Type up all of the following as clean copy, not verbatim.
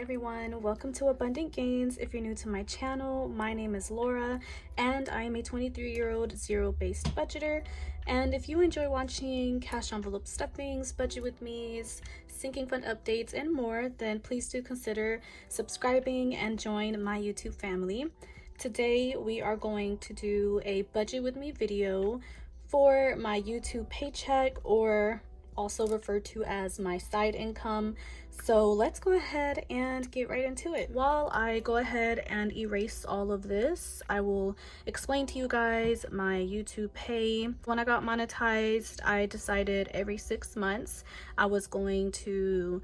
everyone, welcome to Abundant Gains. If you're new to my channel, my name is Laura and I am a 23-year-old zero-based budgeter. And if you enjoy watching cash envelope stuffings, budget with me's, sinking fund updates, and more, then please do consider subscribing and join my YouTube family. Today we are going to do a budget with me video for my YouTube paycheck, or also referred to as my side income. So let's go ahead and get right into it. While I go ahead and erase all of this, I will explain to you guys my YouTube pay. When I got monetized, I decided every 6 months I was going to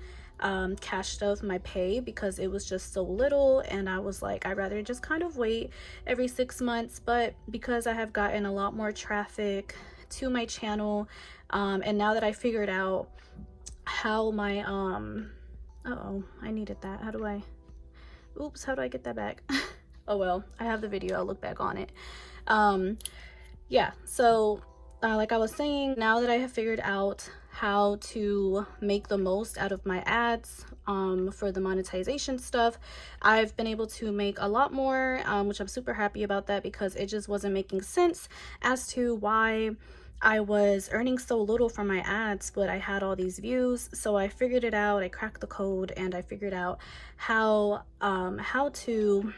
cash stuff my pay because it was just so little, and I was like, I'd rather just kind of wait every 6 months. But because I have gotten a lot more traffic to my channel, and now that I figured out how my I needed that. How do I get that back? Oh well, I have the video, I'll look back on it. Yeah, so like I was saying, now that I have figured out how to make the most out of my ads for the monetization stuff, I've been able to make a lot more, which I'm super happy about that, because it just wasn't making sense as to why I was earning so little from my ads, but I had all these views. So I figured it out. I cracked the code and I figured out how to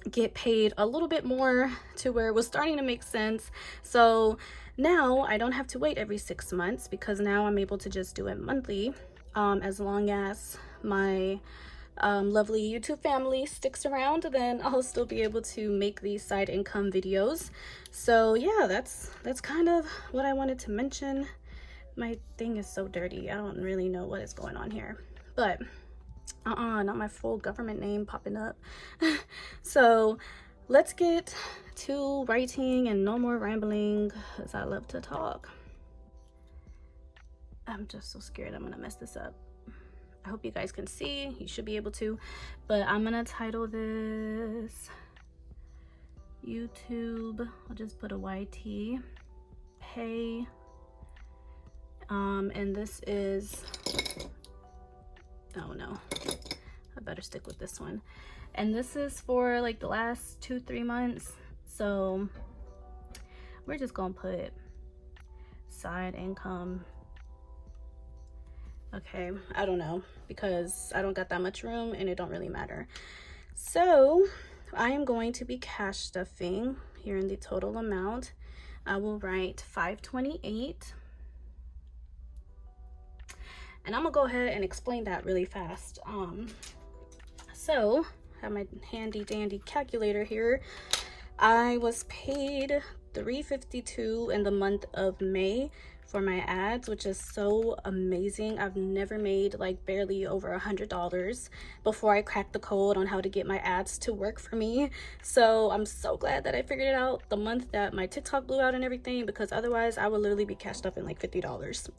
get paid a little bit more to where it was starting to make sense. So now I don't have to wait every 6 months, because now I'm able to just do it monthly, as long as my lovely YouTube family sticks around, then I'll still be able to make these side income videos. So yeah, that's kind of what I wanted to mention. My thing is so dirty, I don't really know what is going on here, but not my full government name popping up. So let's get to writing and no more rambling, as I love to talk. I'm just so scared I'm gonna mess this up. I hope you guys can see. You should be able to, but I'm gonna title this YouTube, I'll just put a YT pay, and this is, oh no, I better stick with this one. And this is for like the last 2-3 months, so we're just gonna put side income. Okay, I don't know, because I don't got that much room and it don't really matter. So I am going to be cash stuffing here in the total amount. I will write 528, and I'm gonna go ahead and explain that really fast. So I have my handy dandy calculator here. I was paid $352 in the month of May for my ads, which is so amazing. I've never made like barely over $100 before I cracked the code on how to get my ads to work for me. So I'm so glad that I figured it out the month that my TikTok blew out and everything, because otherwise I would literally be cashed up in like $50.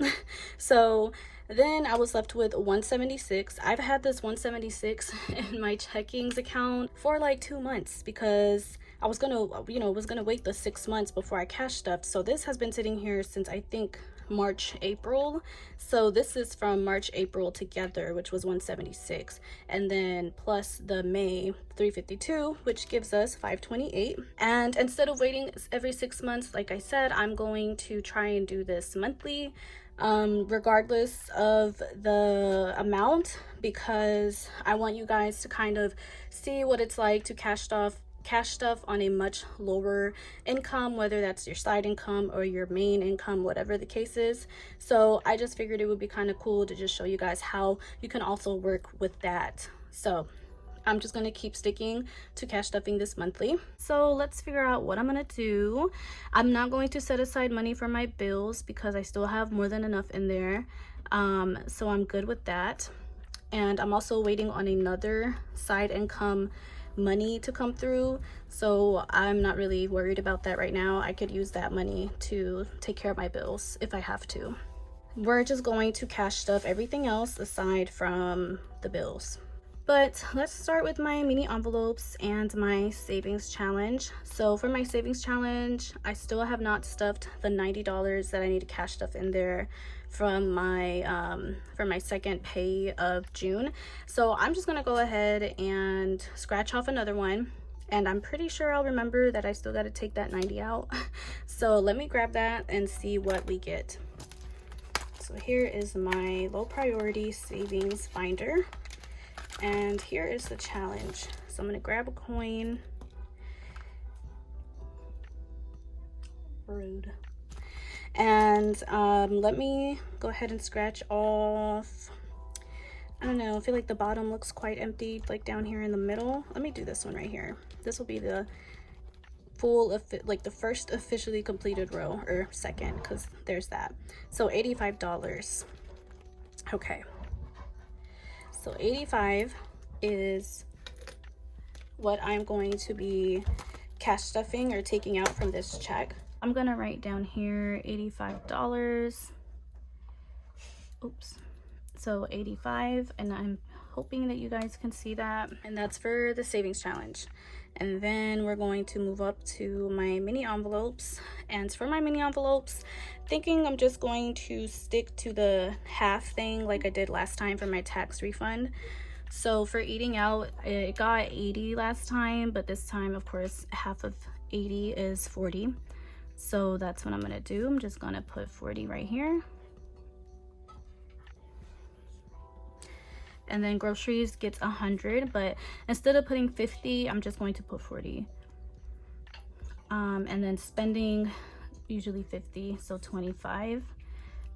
So then I was left with 176. I've had this 176 in my checkings account for like 2 months, because I was gonna wait the 6 months before I cashed stuff. So this has been sitting here since I think March, April. So this is from March, April together, which was 176, and then plus the May 352, which gives us 528. And instead of waiting every 6 months, like I said, I'm going to try and do this monthly, regardless of the amount, because I want you guys to kind of see what it's like to cash stuff on a much lower income, whether that's your side income or your main income, whatever the case is. So I just figured it would be kind of cool to just show you guys how you can also work with that. So I'm just going to keep sticking to cash stuffing this monthly. So let's figure out what I'm going to do. I'm not going to set aside money for my bills because I still have more than enough in there. So I'm good with that. And I'm also waiting on another side income money to come through, so I'm not really worried about that right now. I could use that money to take care of my bills if I have to. We're just going to cash stuff everything else aside from the bills. But let's start with my mini envelopes and my savings challenge. So for my savings challenge, I still have not stuffed the $90 that I need to cash stuff in there from my for my second pay of June. So I'm just gonna go ahead and scratch off another one, and I'm pretty sure I'll remember that I still got to take that 90 out. So let me grab that and see what we get. So here is my low priority savings finder. And here is the challenge. So I'm gonna grab a coin. Rude. And let me go ahead and scratch off. I don't know, I feel like the bottom looks quite empty, like down here in the middle. Let me do this one right here. This will be the full, like the first officially completed row, or second, because there's that. So $85. Okay. So 85 is what I'm going to be cash stuffing or taking out from this check. I'm gonna write down here $85. Oops. So 85, and I'm hoping that you guys can see that. And that's for the savings challenge. And then we're going to move up to my mini envelopes. And for my mini envelopes, thinking I'm just going to stick to the half thing like I did last time for my tax refund. So for eating out, it got 80 last time, but this time, of course, half of 80 is 40. So that's what I'm gonna do. I'm just gonna put 40 right here. And then groceries gets 100, but instead of putting 50, I'm just going to put 40. And then spending, usually 50, so 25.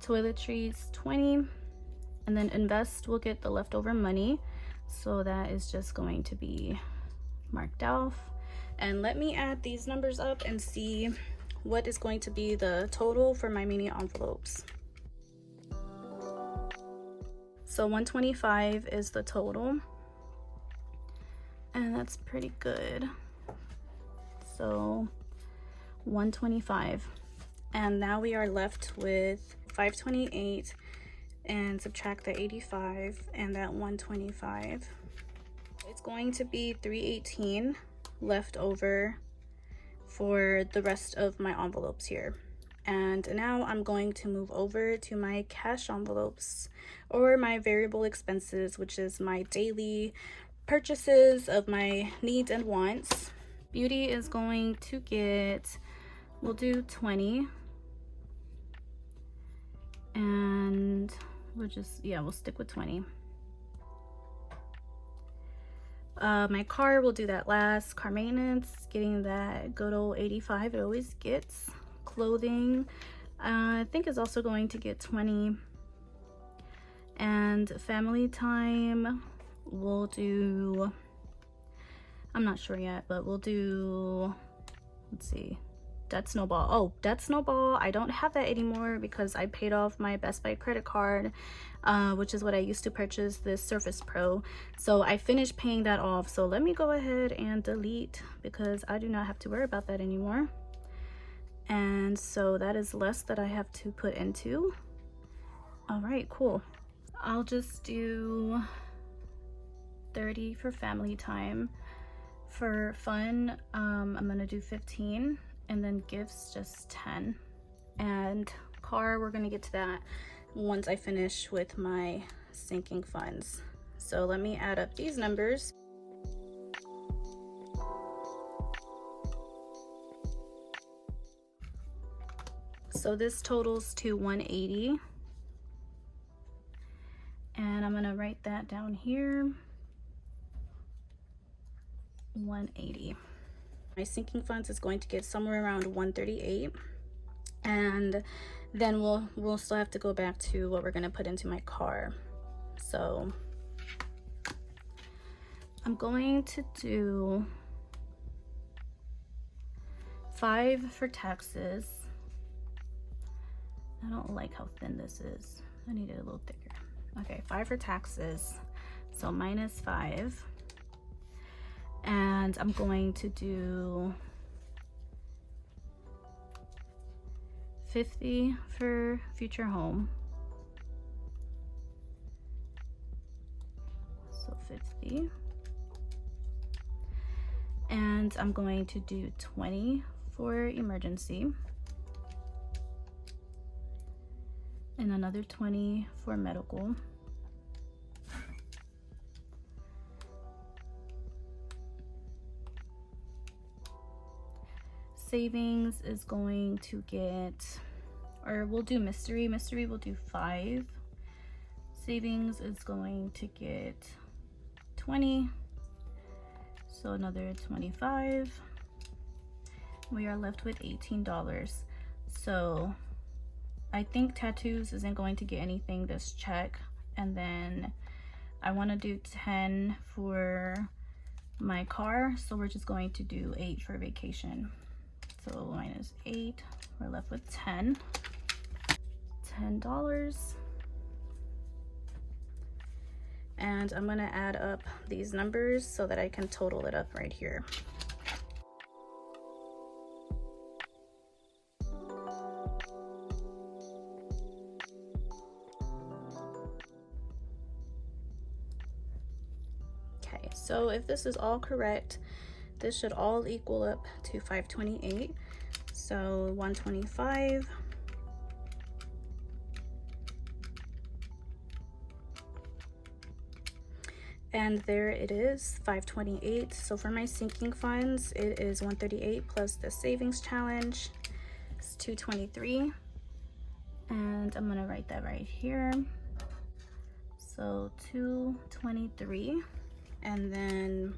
Toiletries, 20. And then invest will get the leftover money, so that is just going to be marked off. And let me add these numbers up and see what is going to be the total for my mini envelopes. So 125 is the total, and that's pretty good. So 125, and now we are left with 528, and subtract the 85 and that 125. It's going to be 318 left over for the rest of my envelopes here. And now I'm going to move over to my cash envelopes, or my variable expenses, which is my daily purchases of my needs and wants. Beauty is going to get, we'll do 20. And we'll just, yeah, we'll stick with 20. My car, will do that last. Car maintenance, getting that good old 85, it always gets. Clothing, I think is also going to get 20. And family time, we'll do, I'm not sure yet, but we'll do, let's see, debt snowball. Oh, debt snowball, I don't have that anymore because I paid off my Best Buy credit card, which is what I used to purchase this Surface Pro. So I finished paying that off. So let me go ahead and delete, because I do not have to worry about that anymore. And so that is less that I have to put into. All right, cool. I'll just do 30 for family time. For fun, I'm gonna do 15, and then gifts just 10. And car, we're gonna get to that once I finish with my sinking funds. So let me add up these numbers. So this totals to 180. And I'm gonna write that down here. 180. My sinking funds is going to get somewhere around 138. And then we'll still have to go back to what we're gonna put into my car. So I'm going to do 5 for taxes. I don't like how thin this is. I need it a little thicker. Okay, 5 for taxes, so minus 5. And I'm going to do 50 for future home. So 50. 50. And I'm going to do 20 for emergency. And another 20 for medical. Savings is going to get, or we'll do mystery. Mystery will do 5. Savings is going to get 20. So another 25. We are left with $18. So I think tattoos isn't going to get anything this check. And then I want to do 10 for my car. So we're just going to do 8 for vacation. So minus 8, we're left with 10. $10. And I'm gonna add up these numbers so that I can total it up right here. Okay, so if this is all correct, this should all equal up to 528. So 125. And there it is, 528. So for my sinking funds, it is 138 plus the savings challenge. It's 223. And I'm gonna write that right here. So 223. And then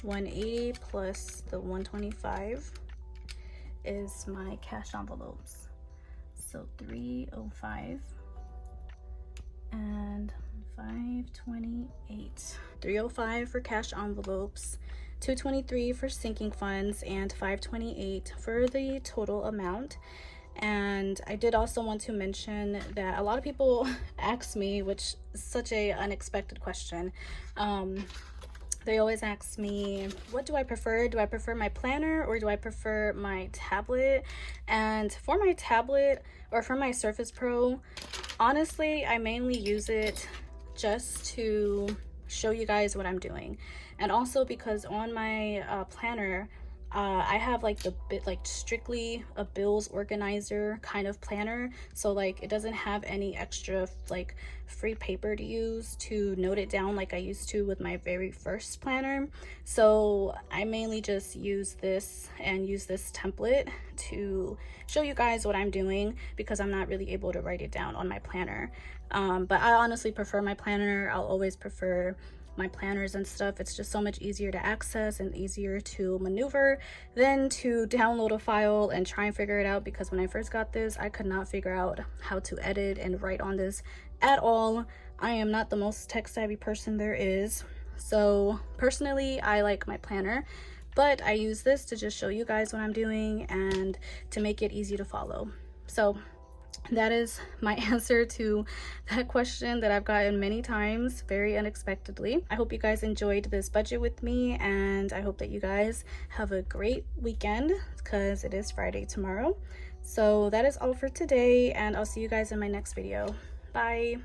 180 plus the 125 is my cash envelopes. So 305 and 528. 305 for cash envelopes, 223 for sinking funds, and 528 for the total amount. And I did also want to mention that a lot of people ask me, which is such a unexpected question, they always ask me, what do I prefer? Do I prefer my planner or do I prefer my tablet? And for my tablet or for my Surface Pro, honestly, I mainly use it just to show you guys what I'm doing. And also because on my planner, I have like strictly a bills organizer kind of planner, so like it doesn't have any extra like free paper to use to note it down like I used to with my very first planner. So I mainly just use this and use this template to show you guys what I'm doing because I'm not really able to write it down on my planner. But I honestly prefer my planner. I'll always prefer my planners and stuff. It's just so much easier to access and easier to maneuver than to download a file and try and figure it out, because when I first got this, I could not figure out how to edit and write on this at all. I am not the most tech savvy person there is. So personally, I like my planner, but I use this to just show you guys what I'm doing and to make it easy to follow. So that is my answer to that question that I've gotten many times, very unexpectedly. I hope you guys enjoyed this budget with me, and I hope that you guys have a great weekend because it is Friday tomorrow. So that is all for today, and I'll see you guys in my next video. Bye.